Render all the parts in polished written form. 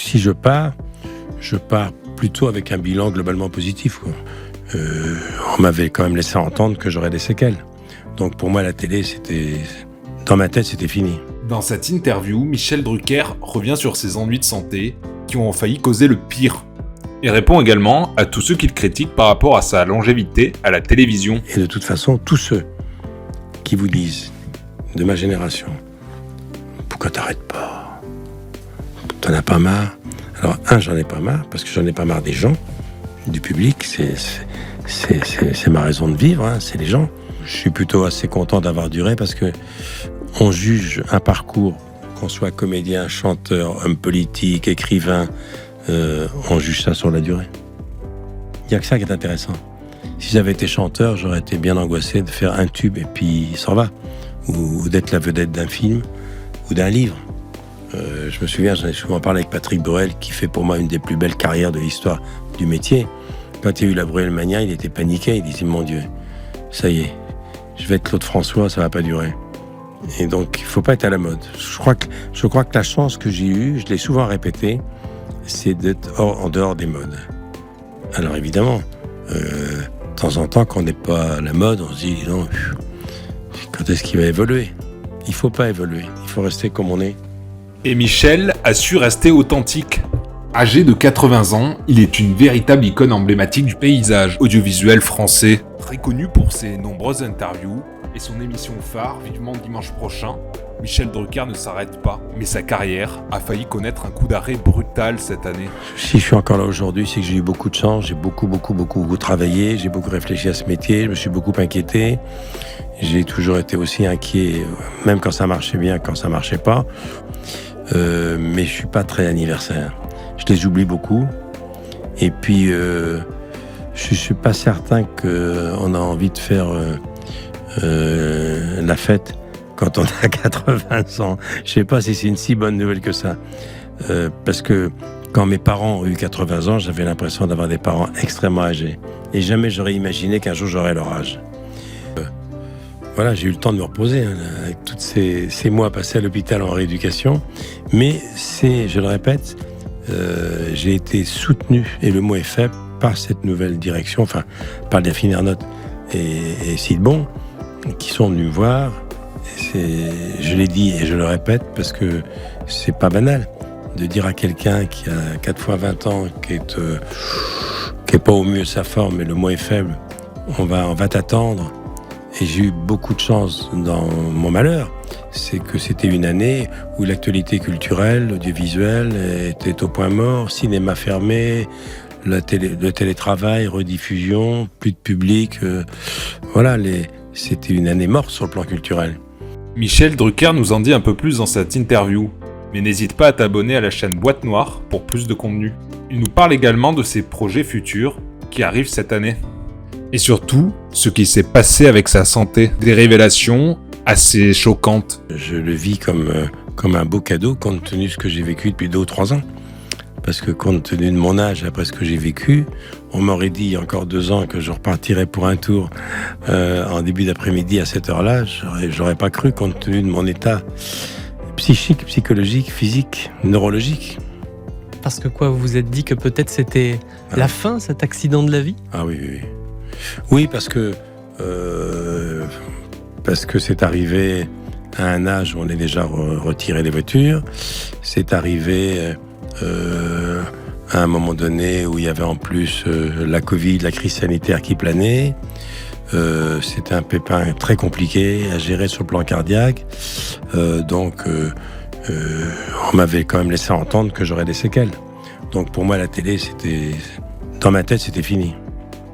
Si je pars plutôt avec un bilan globalement positif, quoi. On m'avait quand même laissé entendre que j'aurais des séquelles. Donc pour moi, la télé, dans ma tête, c'était fini. Dans cette interview, Michel Drucker revient sur ses ennuis de santé qui ont failli causer le pire. Et répond également à tous ceux qui le critiquent par rapport à sa longévité à la télévision. Et de toute façon, tous ceux qui vous disent, de ma génération, pourquoi t'arrêtes pas ? T'en as pas marre ? Alors, j'en ai pas marre, parce que j'en ai pas marre des gens, du public, c'est ma raison de vivre, hein, c'est les gens. Je suis plutôt assez content d'avoir duré, parce que on juge un parcours, qu'on soit comédien, chanteur, homme politique, écrivain, on juge ça sur la durée. Il n'y a que ça qui est intéressant. Si j'avais été chanteur, j'aurais été bien angoissé de faire un tube et puis il s'en va. Ou d'être la vedette d'un film ou d'un livre. Je me souviens, j'en ai souvent parlé avec Patrick Borel, qui fait pour moi une des plus belles carrières de l'histoire du métier. Quand il y a eu la Bruel-Mania, il était paniqué, il disait « Mon Dieu, ça y est, je vais être Claude François, ça va pas durer ». Et donc, il faut pas être à la mode. Je crois que la chance que j'ai eue, je l'ai souvent répété, c'est d'être en dehors des modes. Alors évidemment, de temps en temps, quand on n'est pas à la mode, on se dit « Non, quand est-ce qu'il va évoluer ?» Il faut pas évoluer, il faut rester comme on est. Et Michel a su rester authentique. Âgé de 80 ans, il est une véritable icône emblématique du paysage audiovisuel français. Très connu pour ses nombreuses interviews et son émission phare, vivement dimanche prochain, Michel Drucker ne s'arrête pas, mais sa carrière a failli connaître un coup d'arrêt brutal cette année. Si je suis encore là aujourd'hui, c'est que j'ai eu beaucoup de chance, j'ai beaucoup travaillé, j'ai beaucoup réfléchi à ce métier, je me suis beaucoup inquiété. J'ai toujours été aussi inquiet, même quand ça marchait bien, quand ça marchait pas. Mais je suis pas très anniversaire. Je les oublie beaucoup. Et puis, je suis pas certain qu'on a envie de faire la fête quand on a 80 ans. Je sais pas si c'est une si bonne nouvelle que ça. Parce que quand mes parents ont eu 80 ans, j'avais l'impression d'avoir des parents extrêmement âgés. Et jamais j'aurais imaginé qu'un jour j'aurais leur âge. Voilà, j'ai eu le temps de me reposer, hein, avec tous ces mois passés à l'hôpital en rééducation. Mais je le répète, j'ai été soutenu, et le mot est faible, par cette nouvelle direction, enfin, par Delphine Ernotte et Sid Bon, qui sont venus me voir. Je l'ai dit et je le répète parce que c'est pas banal de dire à quelqu'un qui a 4 fois 20 ans, qui est pas au mieux de sa forme, mais le mot est faible, on va t'attendre. Et j'ai eu beaucoup de chance dans mon malheur. C'est que c'était une année où l'actualité culturelle, l'audiovisuel était au point mort, cinéma fermé, le télétravail, rediffusion, plus de public. C'était une année morte sur le plan culturel. Michel Drucker nous en dit un peu plus dans cette interview. Mais n'hésite pas à t'abonner à la chaîne Boîte Noire pour plus de contenu. Il nous parle également de ses projets futurs qui arrivent cette année. Et surtout, ce qui s'est passé avec sa santé. Des révélations assez choquantes. Je le vis comme un beau cadeau compte tenu de ce que j'ai vécu depuis 2 ou 3 ans. Parce que compte tenu de mon âge, après ce que j'ai vécu, on m'aurait dit il y a encore 2 ans que je repartirais pour un tour en début d'après-midi à cette heure-là. J'aurais pas cru compte tenu de mon état psychique, psychologique, physique, neurologique. Parce que quoi, vous vous êtes dit que peut-être c'était la fin, cet accident de la vie ? Ah oui. Oui, parce que c'est arrivé à un âge où on est déjà retiré des voitures. C'est arrivé à un moment donné où il y avait en plus la Covid, la crise sanitaire qui planait. C'était un pépin très compliqué à gérer sur le plan cardiaque. Donc, on m'avait quand même laissé entendre que j'aurais des séquelles. Donc, pour moi, la télé, dans ma tête, c'était fini.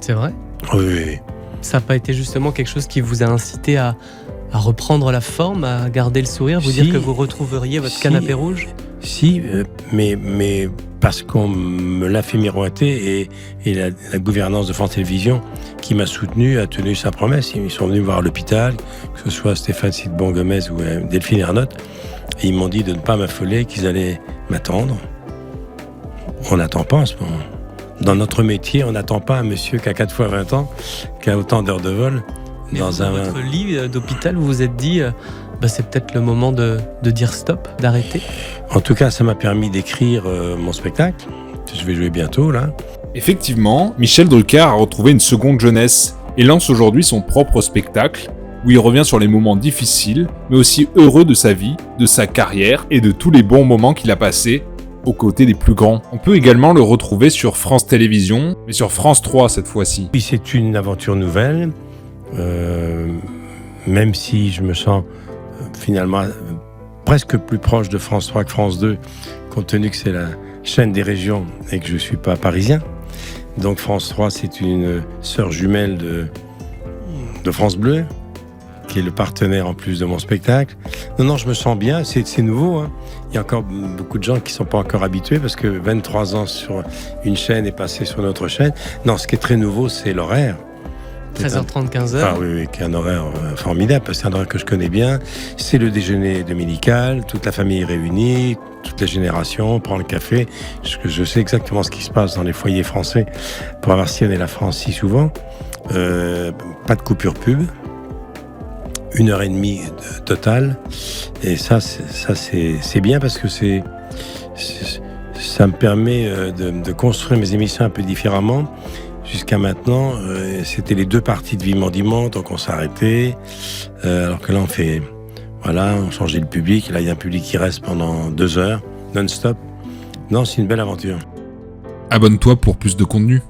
C'est vrai ? Oui. Ça n'a pas été justement quelque chose qui vous a incité à reprendre la forme, à garder le sourire, dire que vous retrouveriez votre canapé rouge ? Si, mais parce qu'on me l'a fait miroiter et la gouvernance de France Télévisions qui m'a soutenu a tenu sa promesse. Ils sont venus me voir à l'hôpital, que ce soit Stéphane Sidbon-Gomez ou Delphine Ernotte, et ils m'ont dit de ne pas m'affoler, qu'ils allaient m'attendre. On n'attend pas en ce moment. Dans notre métier, on n'attend pas un monsieur qui a 4 fois 20 ans, qui a autant d'heures de vol. Dans votre lit d'hôpital, vous vous êtes dit, c'est peut-être le moment de dire stop, d'arrêter. En tout cas, ça m'a permis d'écrire mon spectacle. Je vais jouer bientôt, là. Effectivement, Michel Drucker a retrouvé une seconde jeunesse et lance aujourd'hui son propre spectacle, où il revient sur les moments difficiles, mais aussi heureux de sa vie, de sa carrière et de tous les bons moments qu'il a passés aux côtés des plus grands. On peut également le retrouver sur France Télévisions, mais sur France 3 cette fois-ci. Puis c'est une aventure nouvelle, même si je me sens finalement presque plus proche de France 3 que France 2, compte tenu que c'est la chaîne des régions et que je ne suis pas parisien. Donc France 3, c'est une sœur jumelle de France Bleu, qui est le partenaire en plus de mon spectacle. Non, je me sens bien, c'est nouveau. Hein. Il y a encore beaucoup de gens qui ne sont pas encore habitués parce que 23 ans sur une chaîne et passer sur une autre chaîne. Non, ce qui est très nouveau, c'est l'horaire. 13h30, 15h. Ah oui, qui est un horaire formidable, parce que c'est un horaire que je connais bien. C'est le déjeuner dominical, toute la famille est réunie, toutes les générations, on prend le café. Je sais exactement ce qui se passe dans les foyers français pour avoir sillonné la France si souvent. Pas de coupure pub. 1h30 totale. Et ça c'est bien parce que ça me permet de construire mes émissions un peu différemment. Jusqu'à maintenant, c'était les deux parties de Vivement Dimanche, donc on s'est arrêté. Alors que là, on changeait le public. Là, il y a un public qui reste pendant 2 heures, non-stop. Non, c'est une belle aventure. Abonne-toi pour plus de contenu.